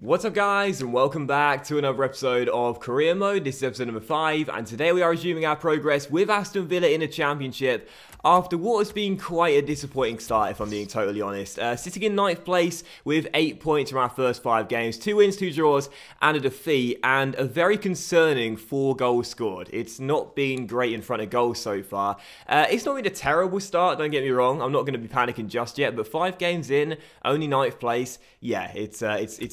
What's up guys, and welcome back to another episode of Career Mode. This is episode number 5, and today we are resuming our progress with Aston Villa in the Championship after what has been quite a disappointing start, if I'm being totally honest. Sitting in 9th place with 8 points from our first 5 games, 2 wins, 2 draws, and a defeat, and a very concerning 4 goals scored. It's not been great in front of goals so far. It's not been a terrible start, don't get me wrong. I'm not going to be panicking just yet, but 5 games in, only 9th place. Yeah, it's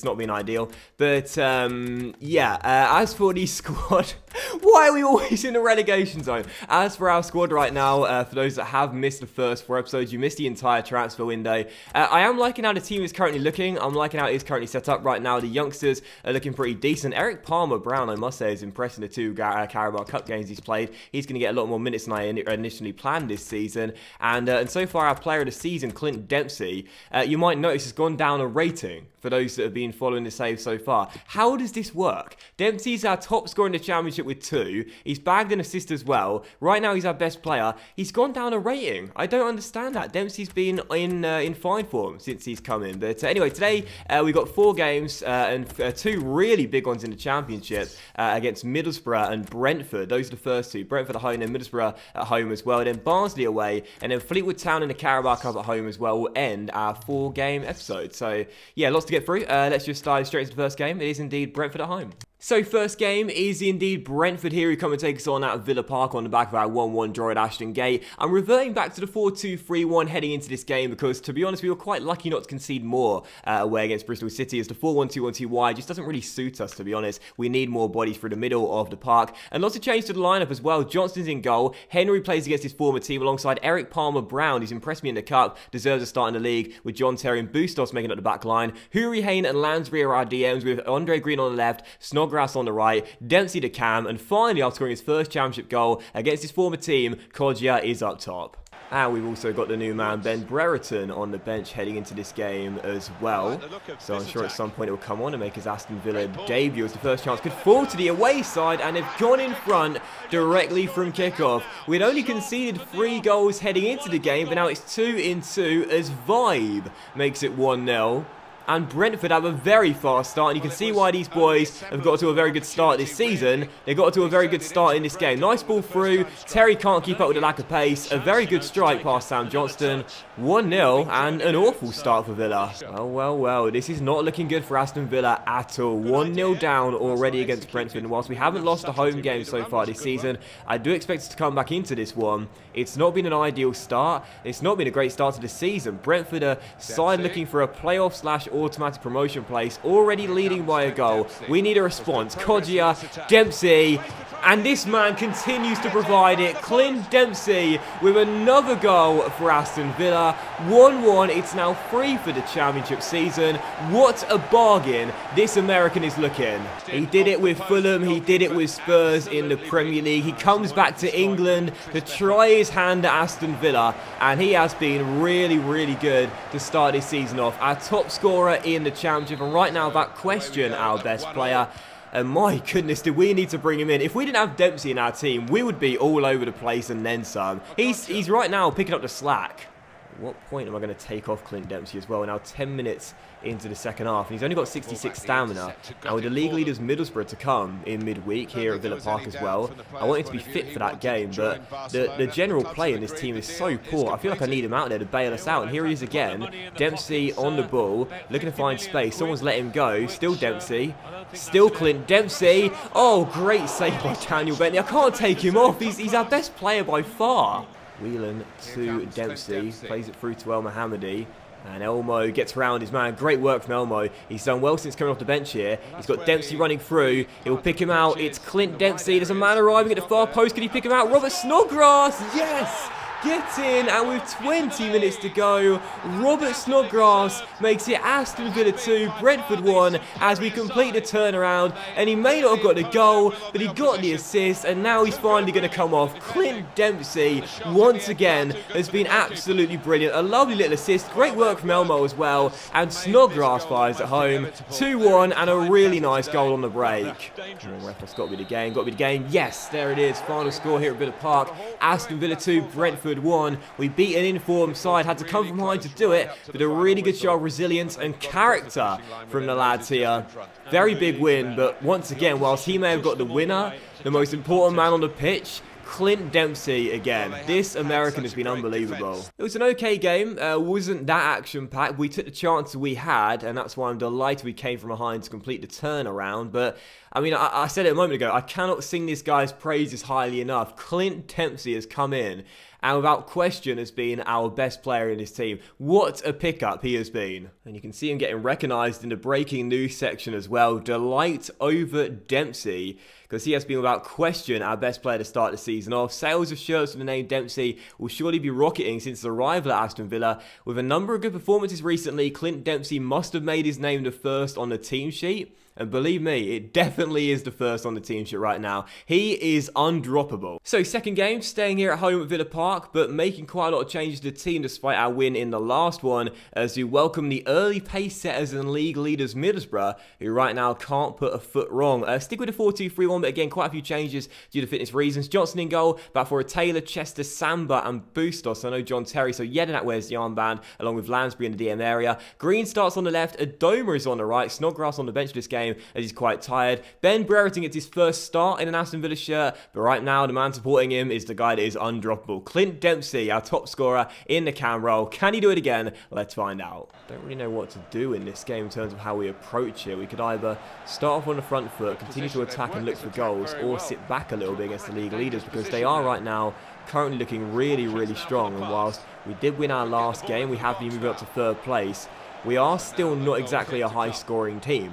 not been ideal. But as for the squad, why are we always in the relegation zone? As for our squad right now, for those that have missed the first 4 episodes, you missed the entire transfer window. I am liking how the team is currently looking. I'm liking how it is currently set up right now. The youngsters are looking pretty decent. Eric Palmer-Brown, I must say, is impressing the 2 Carabao Cup games he's played. He's going to get a lot more minutes than I initially planned this season. And so far, our player of the season, Clint Dempsey, you might notice has gone down a rating for those that have been following the save so far. How does this work? Dempsey's our top scorer in the Championship with 2. He's bagged an assist as well. Right now, he's our best player. He's gone down a rating. I don't understand that. Dempsey's been in fine form since he's come in. But anyway, today we've got 4 games and 2 really big ones in the Championship against Middlesbrough and Brentford. Those are the first 2. Brentford at home and Middlesbrough at home as well. And then Barnsley away and then Fleetwood Town in the Carabao Cup at home as well will end our 4-game episode. So yeah, lots to get through. Let's just dive straight into the first game. It is indeed Brentford at home. So first game is indeed Brentford here who come and take us on at Villa Park on the back of our 1-1 draw at Ashton Gate. I'm reverting back to the 4-2-3-1 heading into this game because, to be honest, we were quite lucky not to concede more away against Bristol City, as the 4-1-2-1-2 wide just doesn't really suit us, to be honest. We need more bodies through the middle of the park. And lots of change to the lineup as well. Johnston's in goal. Henry plays against his former team alongside Eric Palmer-Brown, who's impressed me in the Cup, deserves a start in the league, with John Terry and Bustos making up the back line. Huri Hain and Lansbury are our DMs, with Andre Green on the left, Snodgrass on the right, Dempsey to Cam, and finally, after scoring his first Championship goal against his former team, Kodjia is up top. And we've also got the new man, Ben Brereton, on the bench heading into this game as well. So I'm sure at some point it will come on and make his Aston Villa debut as the first chance could fall to the away side, and they've gone in front directly from kickoff. We'd only conceded 3 goals heading into the game, but now it's 2-2 as Vibe makes it 1-0. And Brentford have a very fast start, and you can see why these boys have got to a very good start this season. They got to a very good start in this game. Nice ball through. Terry can't keep up with the lack of pace. A very good strike past Sam Johnston. 1-0 and an awful start for Villa. Well. This is not looking good for Aston Villa at all. 1-0 down already against Brentford. And whilst we haven't lost a home game so far this season, I do expect us to come back into this one. It's not been an ideal start. It's not been a great start to the season. Brentford are side looking for a playoff / automatic promotion place, already leading by a goal. We need a response. Kodjia, Dempsey, and this man continues to provide it. Clint Dempsey with another goal for Aston Villa. 1-1. It's now 3 for the Championship season. What a bargain this American is looking. He did it with Fulham. He did it with Spurs in the Premier League. He comes back to England to try his hand at Aston Villa, and he has been really, really good to start this season off. Our top scorer in the Championship, and right now that question our best player. And my goodness, did we need to bring him in? If we didn't have Dempsey in our team, we would be all over the place and then some. He's right now picking up the slack. At what point am I going to take off Clint Dempsey as well? We're now 10 minutes into the second half, and he's only got 66 stamina. And with the league leaders Middlesbrough to come in midweek here at Villa Park as well, I want him to be fit for that game, but the general play in this team is so poor. I feel like I need him out there to bail us out, and here he is again. Dempsey on the ball, looking to find space. Someone's let him go. Still Dempsey. Still Clint Dempsey. Oh, great save by Daniel Bentley. I can't take him off. He's our best player by far. Whelan to Dempsey. Plays it through to El Mohammadi. And Elmo gets around his man. Great work from Elmo. He's done well since coming off the bench here. He's got Dempsey running through. He'll pick him out. It's Clint Dempsey. There's a man arriving at the far post. Can he pick him out? Robert Snodgrass. Yes! Get in, and with 20 minutes to go, Robert Snodgrass makes it Aston Villa 2, Brentford 1, as we complete the turnaround. And he may not have got the goal, but he got the assist, and now he's finally going to come off. Clint Dempsey, once again, has been absolutely brilliant. A lovely little assist, great work from Elmo as well, and Snodgrass fires at home. 2-1, and a really nice goal on the break. Ref, that's got to be the game, Yes, there it is. Final score here at Villa Park. Aston Villa 2, Brentford Brentford won. We beat an in-form side, had to come from behind to do it, but a really good show of resilience and character from the lads here. Very big win, but once again, whilst he may have got the winner, the most important man on the pitch, Clint Dempsey again. This American has been unbelievable. It was an okay game. Wasn't that action-packed. We took the chances we had, and that's why I'm delighted we came from behind to complete the turnaround. But, I mean, I said it a moment ago, I cannot sing this guy's praises highly enough. Clint Dempsey has come in, and without question has been our best player in this team. What a pickup he has been. And you can see him getting recognised in the breaking news section as well. Delight over Dempsey, because he has been without question our best player to start the season off. Sales of shirts with the name Dempsey will surely be rocketing since his arrival at Aston Villa. With a number of good performances recently, Clint Dempsey must have made his name the first on the team sheet. And believe me, it definitely is the first on the team sheet right now. He is undroppable. So, second game, staying here at home at Villa Park, but making quite a lot of changes to the team despite our win in the last one, as we welcome the early pace setters and league leaders Middlesbrough, who right now can't put a foot wrong. Stick with the 4-2-3-1, but again, quite a few changes due to fitness reasons. Johnson in goal, back for a Taylor, Chester, Samba, and Bustos. I know John Terry, so Yedinak wears the armband, along with Lansbury in the DM area. Green starts on the left, Adoma is on the right, Snodgrass on the bench this game, as he's quite tired. Ben Brereton gets his first start in an Aston Villa shirt, but right now the man supporting him is the guy that is undroppable. Clint Dempsey, our top scorer in the cam role. Can he do it again? Let's find out. Don't really know what to do in this game in terms of how we approach it. We could either start off on the front foot, continue to attack and look for goals, or sit back a little bit against the league leaders, because they are right now currently looking really, really strong. And whilst we did win our last game, we have been moving up to third place, we are still not exactly a high-scoring team.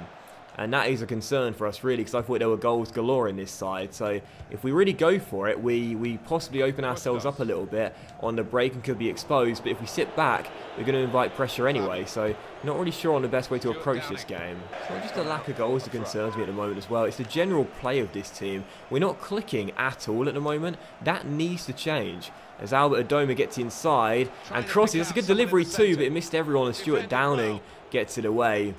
And that is a concern for us, really, because I thought there were goals galore in this side. So if we really go for it, we possibly open ourselves up a little bit on the break and could be exposed. But if we sit back, we're going to invite pressure anyway. So not really sure on the best way to approach this game. It's not just the lack of goals that concerns me at the moment as well. It's the general play of this team. We're not clicking at all at the moment. That needs to change. As Albert Adoma gets inside and crosses. It's a good delivery too, but it missed everyone as Stuart Downing gets it away.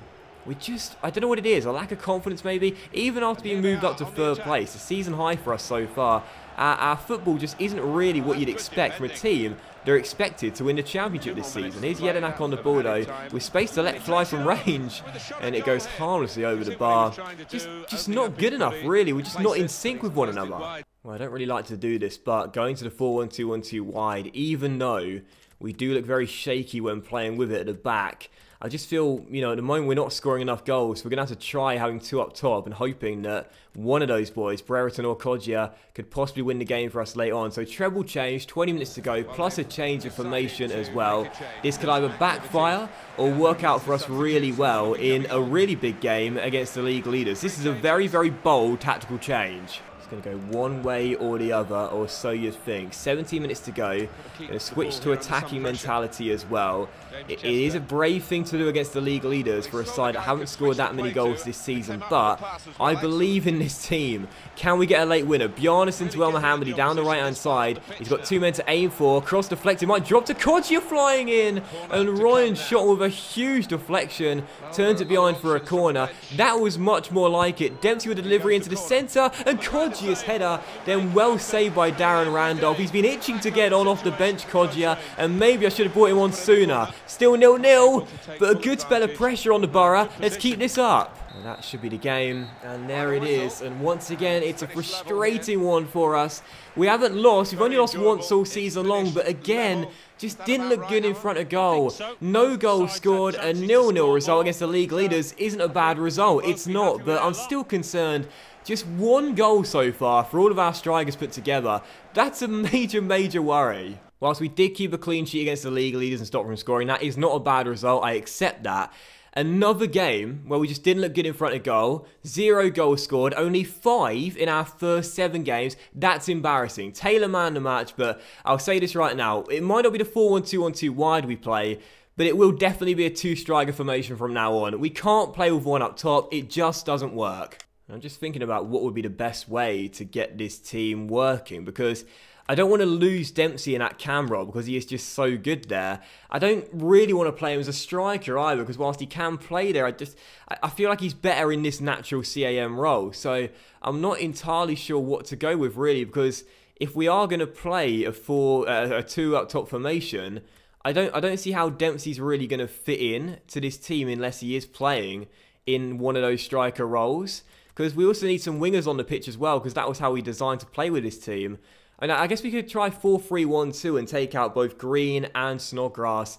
I don't know what it is, a lack of confidence maybe, even after being moved up to third place, a season high for us so far. Our football just isn't really what you'd expect from a team they're expected to win the championship this season. Here's Jedinak on the ball though, with space to let fly from range, and it goes harmlessly over the bar. Just not good enough really, we're just not in sync with one another. Well, I don't really like to do this, but going to the 4-1-2-1-2 wide, even though we do look very shaky when playing with it at the back, I just feel, you know, at the moment we're not scoring enough goals, so we're going to have to try having two up top and hoping that one of those boys, Brereton or Kodjia, could possibly win the game for us later on. So treble change, 20 minutes to go, plus a change of formation as well. This could either backfire or work out for us really well in a really big game against the league leaders. This is a very, very bold tactical change. It's going to go one way or the other, or so you think. 17 minutes to go. Going to switch to attacking mentality as well. It is a brave thing to do against the league leaders for a side that haven't scored that many goals this season, but I believe in this team. Can we get a late winner? Bjarnason to El Mohammadi down the right-hand side. He's got two men to aim for. Cross deflected. Might drop to Kodjia flying in. And Ryan shot with a huge deflection. Turns it behind for a corner. That was much more like it. Dempsey with a delivery into the centre. And Kodjia's header. Then well saved by Darren Randolph. He's been itching to get on off the bench, Kodjia. And maybe I should have brought him on sooner. Still 0-0, but a good spell of pressure on the Borough. Let's keep this up. And that should be the game, and there it is. And once again, it's a frustrating one for us. We haven't lost. We've only lost once all season long, but again, just didn't look good in front of goal. No goals scored, a 0-0 result against the league leaders isn't a bad result. It's not, but I'm still concerned. Just one goal so far for all of our strikers put together. That's a major, major worry. Whilst we did keep a clean sheet against the league leaders and stop from scoring, that is not a bad result. I accept that. Another game where we just didn't look good in front of goal. 0 goals scored, only 5 in our first 7 games. That's embarrassing. Taylor man the match, but I'll say this right now. It might not be the 4-1-2-1-2 wide we play, but it will definitely be a 2-striker formation from now on. We can't play with one up top. It just doesn't work. I'm just thinking about what would be the best way to get this team working, because I don't want to lose Dempsey in that cam role because he is just so good there. I don't really want to play him as a striker either, because whilst he can play there, I feel like he's better in this natural CAM role. So I'm not entirely sure what to go with really, because if we are going to play a 2 up top formation, I don't see how Dempsey's really going to fit in to this team unless he is playing in one of those striker roles. Because we also need some wingers on the pitch as well, because that was how we designed to play with this team. And I guess we could try 4-3-1-2 and take out both Green and Snodgrass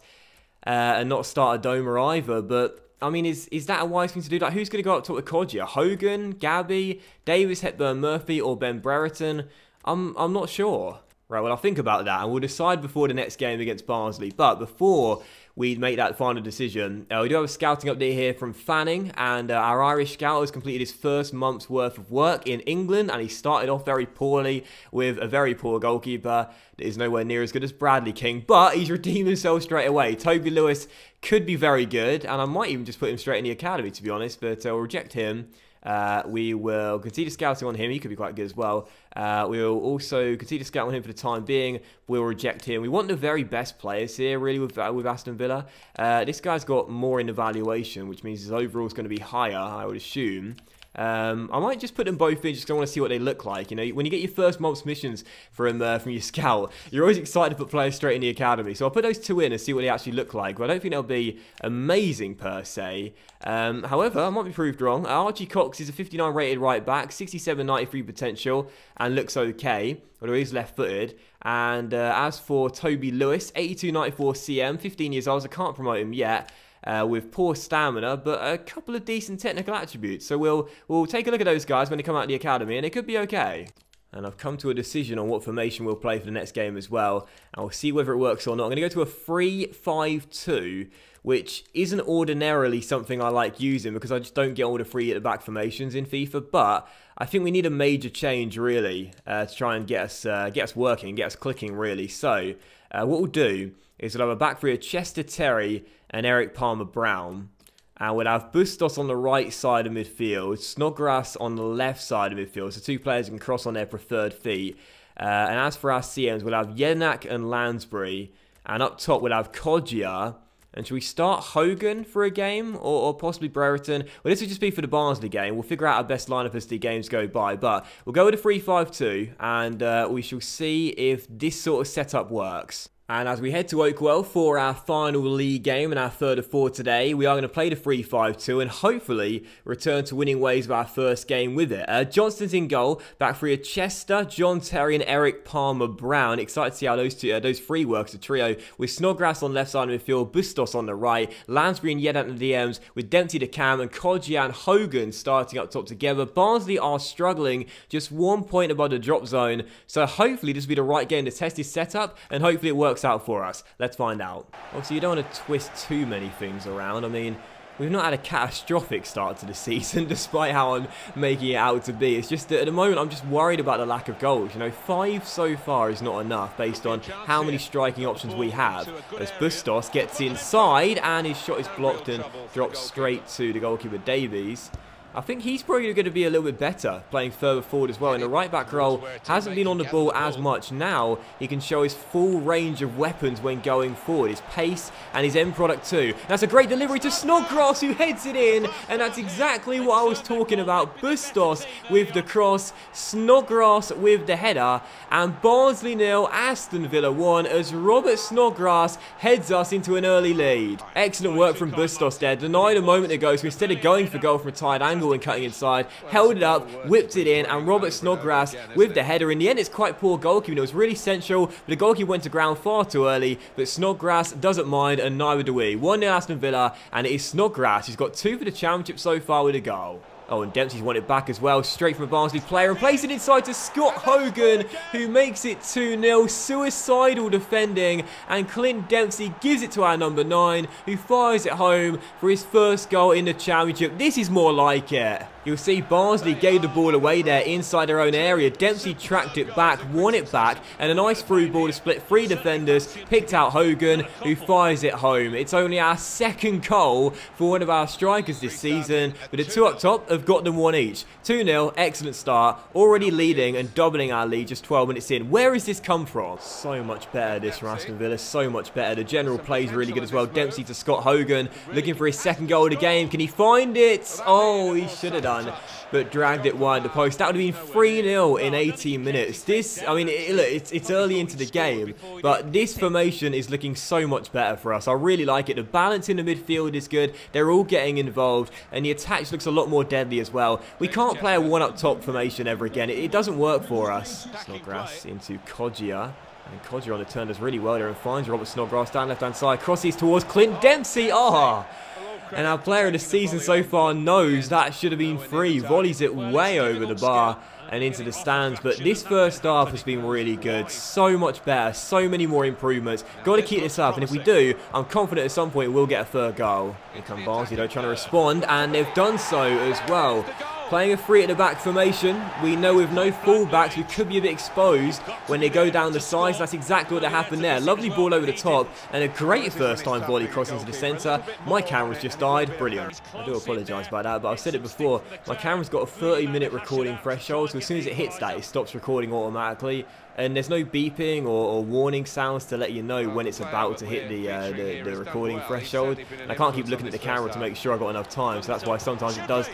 and not start a Doma either. But, I mean, is that a wise thing to do? Like, who's going to go up top with Kodja? Hogan, Gabby, Davis, Hepburn, Murphy, or Ben Brereton? I'm not sure. Right, well, I'll think about that, and we'll decide before the next game against Barnsley. But before we make that final decision, we do have a scouting update here from Fanning, and our Irish scout has completed his first month's worth of work in England, and he started off very poorly with a very poor goalkeeper that is nowhere near as good as Bradley King, but he's redeemed himself straight away. Toby Lewis could be very good, and I might even just put him straight in the academy, to be honest, but we'll reject him. We will continue scouting on him. He could be quite good as well. We'll also continue to scout on him for the time being. We'll reject him. We want the very best players here, really, with Aston Villa. This guy's got more in evaluation, which means his overall is going to be higher, I would assume. I might just put them both in just because I want to see what they look like. You know, when you get your first month's missions from your scout, you're always excited to put players straight in the academy. So I'll put those two in and see what they actually look like. But I don't think they'll be amazing per se. However, I might be proved wrong. Archie Cox is a 59 rated right back, 67-93 potential, and looks okay, although he's left-footed. And as for Toby Lewis, 82-94 CM, 15 years old, so I can't promote him yet. With poor stamina, but a couple of decent technical attributes. So we'll take a look at those guys when they come out of the academy, and it could be okay. And I've come to a decision on what formation we'll play for the next game as well, and we'll see whether it works or not. I'm going to go to a 3-5-2, which isn't ordinarily something I like using because I just don't get all the free at the back formations in FIFA, but I think we need a major change, really, to try and get us working, get us clicking, really. So what we'll do is we'll have a back three of Chester Terry and Eric Palmer-Brown. And we'll have Bustos on the right side of midfield, Snodgrass on the left side of midfield, so two players can cross on their preferred feet. And as for our CMs, we'll have Jednak and Lansbury. And up top, we'll have Kodja. And should we start Hogan for a game? Or possibly Brereton? Well, this will just be for the Barnsley game. We'll figure out our best lineup as the games go by. But we'll go with a 3-5-2, and we shall see if this sort of setup works. And as we head to Oakwell for our final league game and our third of four today, we are going to play the 3-5-2 and hopefully return to winning ways of our first game with it. Johnston's in goal, back three of Chester, John Terry and Eric Palmer-Brown. Excited to see how those three works, a trio, with Snodgrass on left side of midfield, Bustos on the right, Lansbury and Yedat in the DMs, with Dempsey to Cam and Kodja and Hogan starting up top together. Barnsley are struggling, just 1 point above the drop zone, so hopefully this will be the right game to test this setup and hopefully it works out for us. Let's find out. Obviously, you don't want to twist too many things around. I mean, we've not had a catastrophic start to the season, despite how I'm making it out to be. It's just that at the moment, I'm just worried about the lack of goals. You know, 5 so far is not enough based on how many striking options we have. As Bustos gets inside and his shot is blocked and drops straight to the goalkeeper Davies. I think he's probably going to be a little bit better playing further forward as well. In the right back role, hasn't been on the ball as much. Now he can show his full range of weapons when going forward. His pace and his end product too. That's a great delivery to Snodgrass who heads it in. And that's exactly what I was talking about. Bustos with the cross, Snodgrass with the header. And Barnsley 0, Aston Villa 1 as Robert Snodgrass heads us into an early lead. Excellent work from Bustos there. Denied a moment ago, so instead of going for goal from a tight angle and cutting inside, held it up, whipped it in, and Robert Snodgrass with the header. In the end, it's quite poor goalkeeping. It was really central, but the goalkeeper went to ground far too early, but Snodgrass doesn't mind, and neither do we. 1-0 Aston Villa, and it is Snodgrass who's got 2 for the championship so far with a goal. Oh, and Dempsey's won it back as well, straight from a Barnsley player, and plays it inside to Scott Hogan, who makes it 2-0, suicidal defending, and Clint Dempsey gives it to our number 9, who fires it home for his first goal in the championship. This is more like it. You'll see Barnsley gave the ball away there inside their own area. Dempsey tracked it back, won it back, and a nice through ball to split 3 defenders, picked out Hogan, who fires it home. It's only our second goal for one of our strikers this season, but the 2 up top have got them 1 each. 2-0, excellent start, already leading and doubling our lead just 12 minutes in. Where has this come from? So much better this from Aston Villa, so much better. The general plays really good as well. Dempsey to Scott Hogan, looking for his second goal of the game. Can he find it? Oh, he should have done. done, but dragged it wide the post. That would have been 3-0 in 18 minutes. This, I mean, look, it's early into the game, but this formation is looking so much better for us. I really like it. The balance in the midfield is good. They're all getting involved, and the attack looks a lot more deadly as well. We can't play a one-up-top formation ever again. It doesn't work for us. Snodgrass into Kodjia. And Kodjia on the turn does really well there and finds Robert Snodgrass down left-hand side. Crosses towards Clint Dempsey. And our player of the season so far knows that should have been free. Volleys it way over the bar and into the stands. But this first half has been really good. So much better. So many more improvements. Got to keep this up. And if we do, I'm confident at some point we'll get a third goal. Here come Barnsley though trying to respond. And they've done so as well. Playing a three at the back formation, we know with no fullbacks we could be a bit exposed when they go down the sides. That's exactly what happened there. Lovely ball over the top and a great first time volley crossing to the centre. My camera's just died. Brilliant. I do apologise about that, but I've said it before. My camera's got a 30-minute recording threshold, so as soon as it hits that, it stops recording automatically. And there's no beeping or warning sounds to let you know when it's about to hit the recording threshold. And I can't keep looking at the camera to make sure I've got enough time, so that's why sometimes it does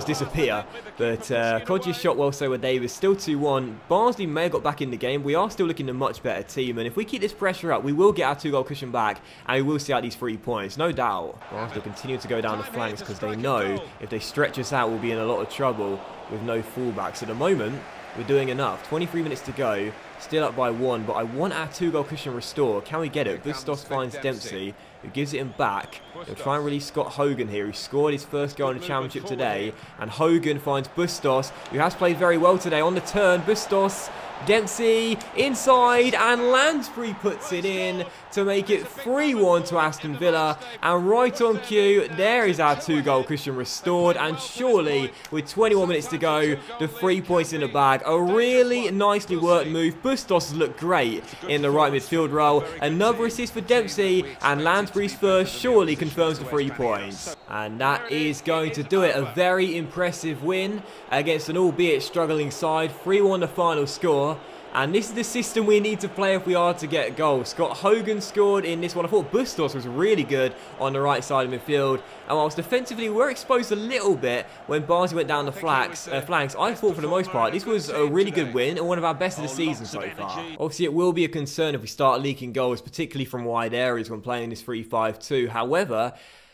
disappear. But Kodjia shot well so with Davis. Still 2-1. Barnsley may have got back in the game. We are still looking a much better team. And if we keep this pressure up, we will get our 2-goal cushion back. And we will see out these 3 points. No doubt. Barnsley continue to go down the flanks because they know if they stretch us out, we'll be in a lot of trouble with no fullbacks. At the moment, we're doing enough. 23 minutes to go. Still up by 1, but I want our 2-goal cushion restored. Can we get it? Bustos finds Dempsey, who gives it him back. He'll try and release Scott Hogan here, who scored his first goal in the championship today. And Hogan finds Bustos, who has played very well today on the turn. Bustos, Dempsey, inside, and Lansbury puts it in to make it 3-1 to Aston Villa. And right on cue, there is our 2-goal cushion restored. And surely, with 21 minutes to go, the 3 points in the bag. A really nicely worked move. Bustos has looked great in the right midfield role. Another assist for Dempsey, and Lansbury's first surely confirms the 3 points. And that is going to do it. A very impressive win against an albeit struggling side. 3-1 the final score. And this is the system we need to play if we are to get goals. Scott Hogan scored in this one. I thought Bustos was really good on the right side of midfield. And whilst defensively we were exposed a little bit when Barnsley went down the flanks, I thought for the most part this was a really good win and one of our best of the season so far. Obviously it will be a concern if we start leaking goals, particularly from wide areas when playing this 3-5-2. However,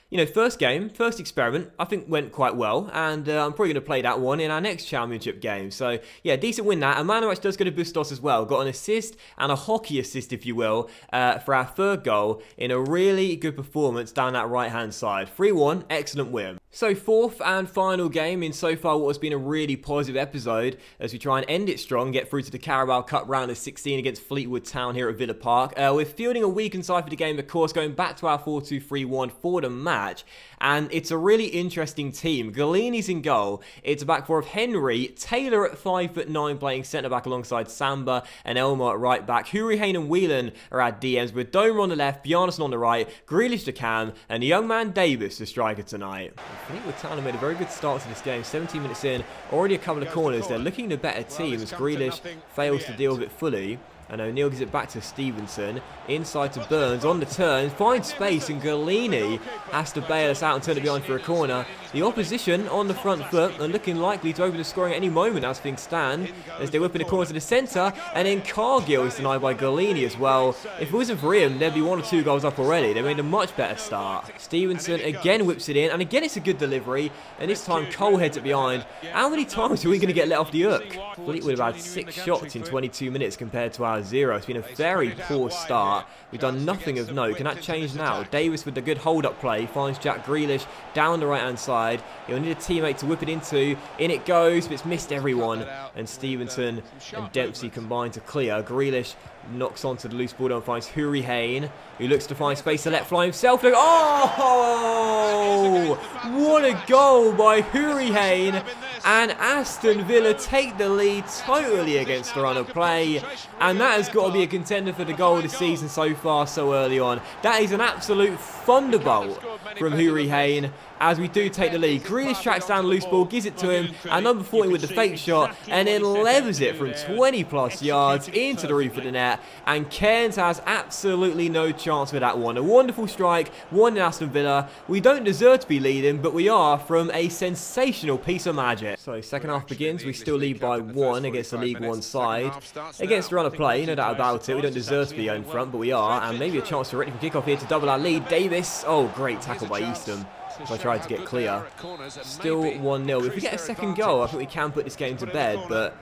you know, first game, first experiment, I think went quite well, and I'm probably going to play that one in our next championship game. So, yeah, decent win that. And man of the match does go to Bustos as well. Got an assist and a hockey assist, if you will, for our third goal in a really good performance down that right-hand side. 3-1, excellent win. So, fourth and final game in so far what has been a really positive episode as we try and end it strong, get through to the Carabao Cup round of 16 against Fleetwood Town here at Villa Park. We're fielding a weakened side for the game, of course, going back to our 4-2-3-1 for the match. And it's a really interesting team. Galini's in goal. It's a back four of Henry, Taylor at 5'9", playing centre-back alongside Samba and Elmer at right-back. Hurricane and Whelan are our DMs, with Domer on the left, Bjarnason on the right, Grealish the cam, and the young man Davis the striker tonight. Fleetwood Town have made a very good start to this game. 17 minutes in, already a couple of corners. They're looking the better team as Grealish fails to deal with it fully. And O'Neill gives it back to Stevenson, inside to Burns, on the turn, finds space, and Galini has to bail us out and turn it behind for a corner. The opposition on the front foot and looking likely to open the scoring at any moment as things stand, as they whip in the corner to the centre, and then Cargill is denied by Galini as well. If it wasn't for him, there'd be 1 or 2 goals up already. They made a much better start. Stevenson again whips it in, and again it's a good delivery, and this time Cole heads it behind. How many times are we going to get let off the hook? Fleetwood have had 6 shots in 22 minutes compared to our 0. It's been a very poor start. We've done nothing of note. Can that change now? Davis with the good hold-up play finds Jack Grealish down the right-hand side. He'll need a teammate to whip it into. In it goes, but it's missed everyone. And Stevenson and Dempsey combine to clear. Grealish knocks onto the loose ball and finds Hurricane, who looks to find space to let fly himself. Oh! What a goal by Hurricane! And Aston Villa take the lead totally against the run of play. And that has got to be a contender for the goal of the season so far, so early on. That is an absolute thunderbolt from Huri Hain as we do take the lead. Grealish tracks down the loose ball, gives it to him, and number 40 with the fake shot, and then levers it from 20 plus yards into the roof of the net, and Cairns has absolutely no chance with that one. A wonderful strike, 1 in Aston Villa. We don't deserve to be leading, but we are from a sensational piece of magic. So second half begins, we still lead by 1 against the League One side. Against the run of play, no doubt about it. We don't deserve to be in front, but we are, and maybe a chance for Rick to kick off here to double our lead. Davis, oh, great tackle by Eastham. So I tried to get clear. Still 1-0. If we get a second goal, I think we can put this game to bed, but...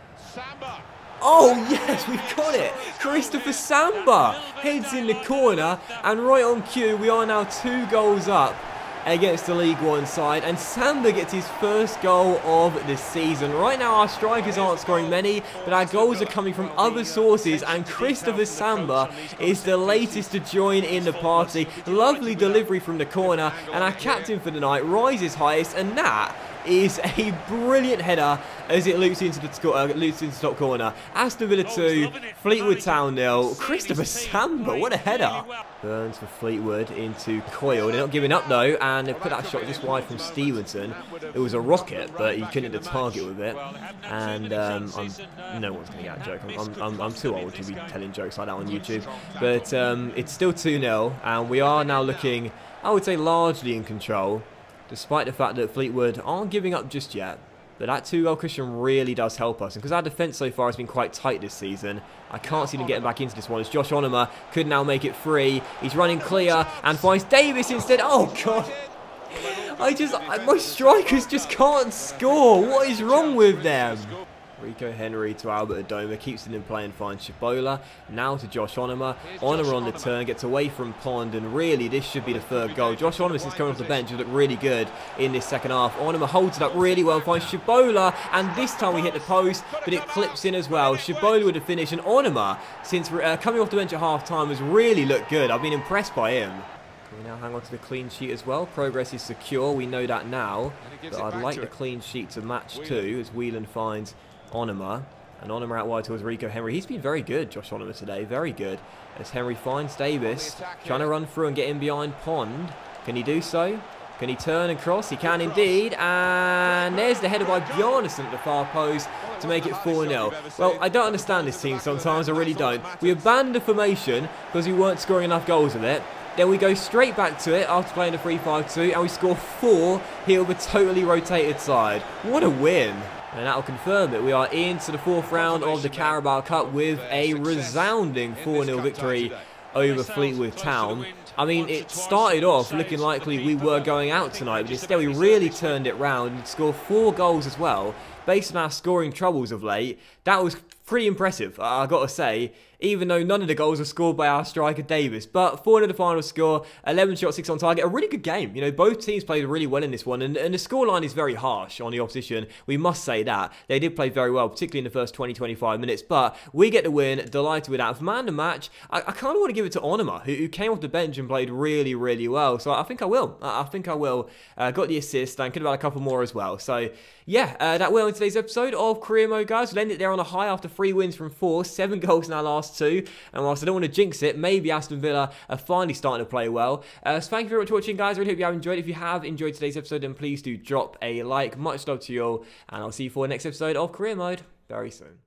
Oh, yes, we've got it. Christopher Samba heads in the corner, and right on cue, we are now 2 goals up against the League One side, and Samba gets his first goal of the season. Right now our strikers aren't scoring many, but our goals are coming from other sources, and Christopher Samba is the latest to join in the party. Lovely delivery from the corner, and our captain for the night rises highest, and that is a brilliant header as it loops into the top corner. Aston Villa 2, Fleetwood Town 0. Christopher Samba, what a header. Burns for Fleetwood into Coyle. They're not giving up though, and they put that shot just wide from Stevenson. It was a rocket, but he couldn't hit the target with it. And no one's going to get a joke. I'm too old to be telling jokes like that on YouTube. But it's still 2-0, and we are now looking, I would say, largely in control, despite the fact that Fleetwood aren't giving up just yet. But that 2-goal cushion really does help us. And because our defence so far has been quite tight this season, I can't see them getting back into this one as Josh Onoma could now make it free. He's running clear and finds Davis instead. Oh, God. My strikers just can't score. What is wrong with them? Rico Henry to Albert Adoma, keeps it in play and finds Shabola. Now to Josh Onoma. Onoma on the turn, gets away from Pond, and really this should be the 3rd goal. Josh Onoma, since coming off the bench, has looked really good in this second half. Onoma holds it up really well, finds Shabola, and this time we hit the post, but it clips in as well. Shabola with the finish, and Onoma, since coming off the bench at half-time, has really looked good. I've been impressed by him. We now hang on to the clean sheet as well. Progress is secure, we know that now, but I'd like the clean sheet to match too, as Whelan finds Onoma, and Onoma out wide towards Rico Henry. He's been very good, Josh Onoma, today. Very good. As Henry finds Davis, trying to run through and get in behind Pond. Can he do so? Can he turn and cross? He can indeed. And there's the header by Bjarnason at the far post to make it 4-0. Well, I don't understand this team sometimes. I really don't. We abandoned the formation because we weren't scoring enough goals with it. Then we go straight back to it after playing the 3-5-2, and we score 4 here with a totally rotated side. What a win. And that will confirm it. We are into the 4th round of the Carabao Cup with a resounding 4-0 victory over Fleetwood Town. I mean, it started off looking likely we were going out tonight, but instead we really turned it round and scored 4 goals as well. Based on our scoring troubles of late, that was pretty impressive, I got to say, even though none of the goals were scored by our striker Davis. But 4-0 the final score, 11 shots, 6 on target, a really good game. You know, both teams played really well in this one, and the scoreline is very harsh on the opposition. We must say that. They did play very well, particularly in the first 20-25 minutes, but we get the win, delighted with that. For man of the match, I kind of want to give it to Onoma, who came off the bench and played really, really well. So I think I will. I think I will. Got the assist, and could have had a couple more as well. So yeah, that will in today's episode of Career Mode, guys. We'll end it there on a high after 3 wins from 4, 7 goals in our last 2. And whilst I don't want to jinx it, maybe Aston Villa are finally starting to play well. So thank you very much for watching, guys. I really hope you have enjoyed. If you have enjoyed today's episode, then please do drop a like. Much love to you all, and I'll see you for the next episode of Career Mode very soon.